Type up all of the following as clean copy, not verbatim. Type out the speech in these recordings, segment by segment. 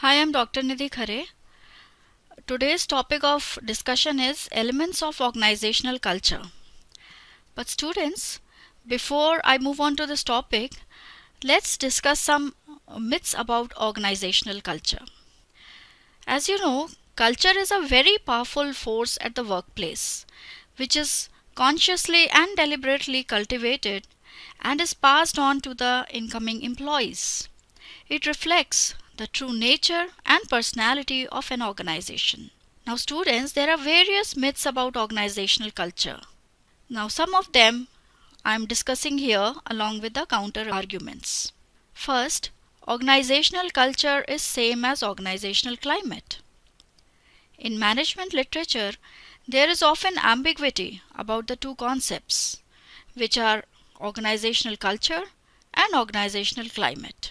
Hi, I'm Dr. Nidhi Khare. Today's topic of discussion is elements of organizational culture. But students, before I move on to this topic, let's discuss some myths about organizational culture. As you know, culture is a very powerful force at the workplace, which is consciously and deliberately cultivated and is passed on to the incoming employees. It reflects the true nature and personality of an organization. Now, students, there are various myths about organizational culture. Now, some of them I am discussing here along with the counter arguments. First, organizational culture is same as organizational climate. In management literature, there is often ambiguity about the two concepts, which are organizational culture and organizational climate.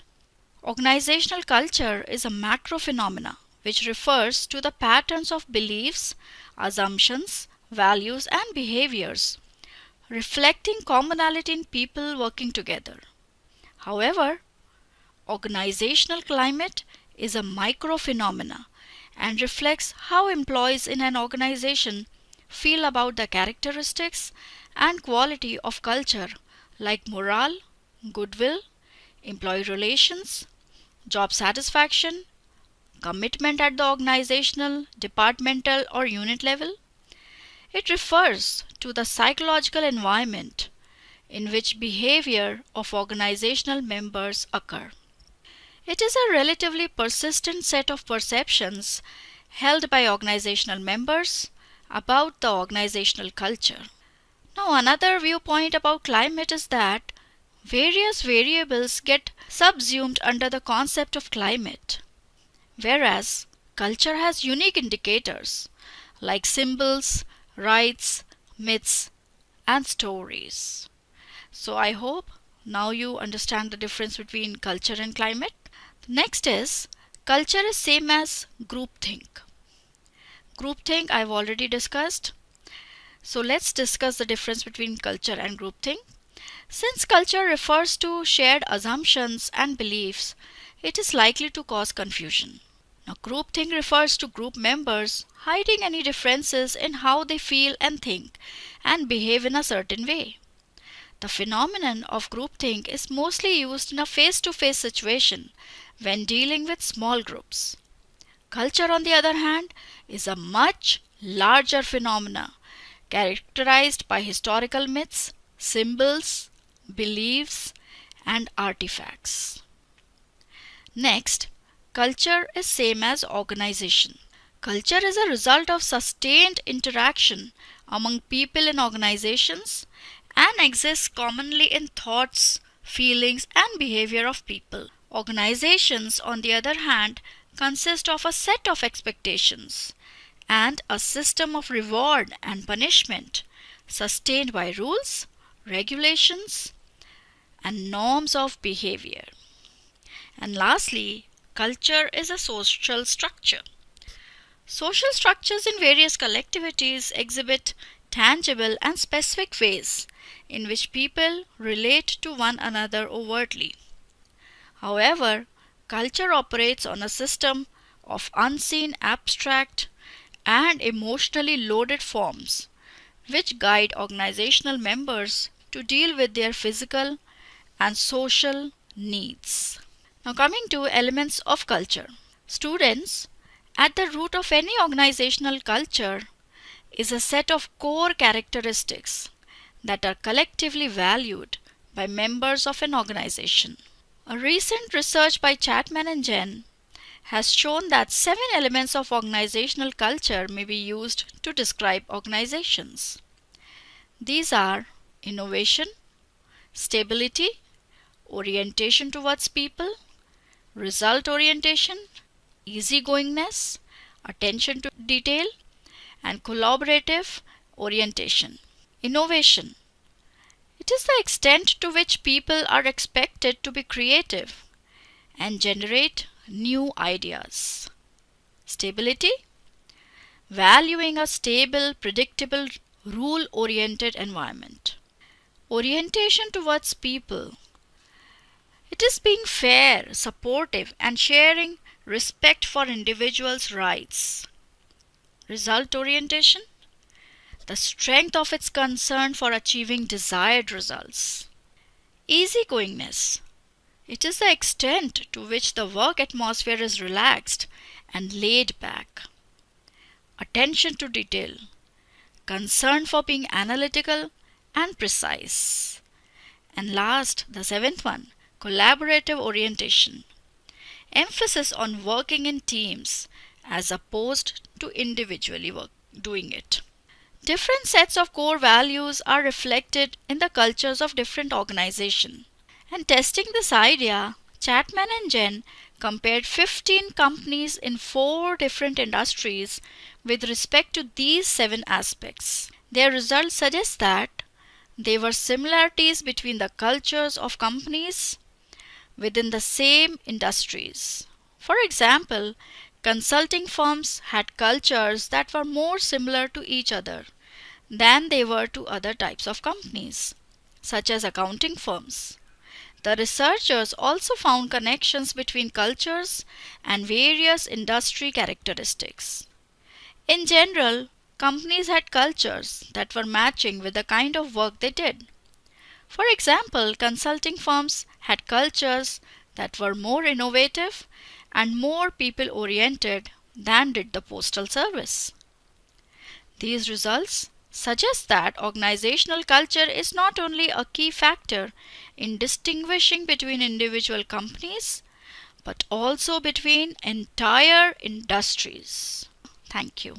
Organizational culture is a macro phenomena which refers to the patterns of beliefs, assumptions, values, and behaviors, reflecting commonality in people working together. However, organizational climate is a micro phenomena and reflects how employees in an organization feel about the characteristics and quality of culture like morale, goodwill, employee relations, job satisfaction, commitment at the organizational, departmental, or unit level. It refers to the psychological environment in which behavior of organizational members occur. It is a relatively persistent set of perceptions held by organizational members about the organizational culture. Now, another viewpoint about climate is that various variables get subsumed under the concept of climate, whereas culture has unique indicators like symbols, rites, myths, and stories. So I hope now you understand the difference between culture and climate. Next is culture is same as groupthink. Groupthink I've already discussed. So let's discuss the difference between culture and groupthink. Since culture refers to shared assumptions and beliefs, it is likely to cause confusion. Now, groupthink refers to group members hiding any differences in how they feel and think and behave in a certain way. The phenomenon of groupthink is mostly used in a face-to-face situation when dealing with small groups. Culture, on the other hand, is a much larger phenomena characterized by historical myths, symbols, beliefs, and artifacts. Next, culture is same as organization. Culture is a result of sustained interaction among people in organizations and exists commonly in thoughts, feelings, and behavior of people. Organizations, on the other hand, consist of a set of expectations and a system of reward and punishment sustained by rules, regulations, and norms of behavior. And lastly, culture is a social structure. Social structures in various collectivities exhibit tangible and specific ways in which people relate to one another overtly. However, culture operates on a system of unseen, abstract, and emotionally loaded forms which guide organizational members to deal with their physical and social needs. Now, coming to elements of culture. Students, at the root of any organizational culture is a set of core characteristics that are collectively valued by members of an organization. A recent research by Chapman and Jen has shown that 7 elements of organizational culture may be used to describe organizations. These are innovation, stability, orientation towards people, result orientation, easygoingness, attention to detail, and collaborative orientation. Innovation. It is the extent to which people are expected to be creative and generate new ideas. Stability. Valuing a stable, predictable, rule-oriented environment. Orientation towards people. It is being fair, supportive, and sharing respect for individuals' rights. Result orientation, the strength of its concern for achieving desired results. Easygoingness, it is the extent to which the work atmosphere is relaxed and laid back. Attention to detail, concern for being analytical and precise. And last, the seventh one, collaborative orientation, emphasis on working in teams as opposed to individually doing it. Different sets of core values are reflected in the cultures of different organizations. And testing this idea, Chapman and Jen compared 15 companies in 4 different industries with respect to these 7 aspects. Their results suggest that there were similarities between the cultures of companies within the same industries. For example, consulting firms had cultures that were more similar to each other than they were to other types of companies, such as accounting firms. The researchers also found connections between cultures and various industry characteristics. In general, companies had cultures that were matching with the kind of work they did. For example, consulting firms had cultures that were more innovative and more people-oriented than did the postal service. These results suggest that organizational culture is not only a key factor in distinguishing between individual companies, but also between entire industries. Thank you.